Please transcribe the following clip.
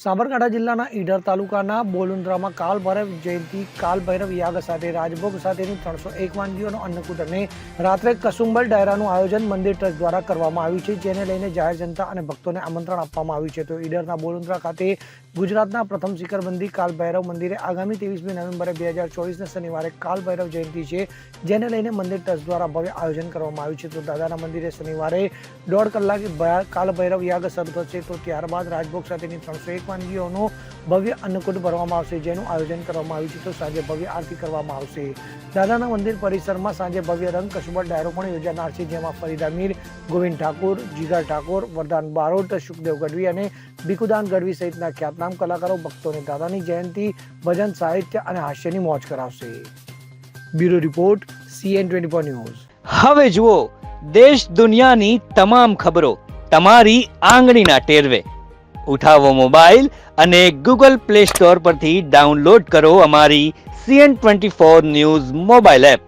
સાબરકાંઠા જિલ્લાના ઈડર તાલુકાના બોલુન્દ્રામાં કાલભૈરવ જયંતિ કાલભૈરવ યાગ સાથે રાજભોગ સાથેની 301 વાનગીઓનો અન્નકૂટ અને રાત્રે કસુંબલ ડાયરાનું આયોજન મંદિર ટ્રસ્ટ દ્વારા કરવામાં આવ્યું છે, જેને લઈને જાહેર જનતા અને ભક્તોને આમંત્રણ આપવામાં આવ્યું છે. તો ઈડરના બોલુન્દ્રા ખાતે ગુજરાતના પ્રથમ શિખરબંધી કાલભૈરવ મંદિરે આગામી 23મી નવેમ્બરે 2024 શનિવારે કાલભૈરવ જયંતિ છે, જેને લઈને મંદિર ટ્રસ્ટ દ્વારા ભવ્ય આયોજન કરવામાં આવ્યું છે. તો દાદાના મંદિરે શનિવારે 1.5 કલાકે કાલભૈરવ યાગ શરૂ થશે. તો ત્યારબાદ રાજભોગ સાથેની 301 વાનગીઓનો ભવ્ય અન્નકૂટ ભરવામાં આવશે, જેનું આયોજન કરવામાં આવ્યું છે. તો સાંજે ભવ્ય આરતી કરવામાં આવશે. દાદાના મંદિર પરિસરમાં સાંજે ભવ્ય રંગ કસુંબલ ડાયરો પણ યોજાનાર છે, જેમાં ફરીદા મીર, ગોવિંદ ઠાકોર, જીગર ઠાકોર, વરદાન બારોટ, સુખદેવ ગઢવી અને ભીખુદાન ગઢવી સહિતના ખ્યાતનામ કલાકારો ભક્તોને દાદાની જયંતિ, ભજન, સાહિત્ય અને હાસ્યની મોજ કરાવશે. Bureau report, CN24 news. હવે જુઓ દેશ દુનિયાની તમામ ખબરો તમારી આંગળીના ટેરવે. ઉઠાવો મોબાઈલ અને Google Play Store પરથી ડાઉનલોડ કરો અમારી CN24 ન્યૂઝ મોબાઈલ એપ.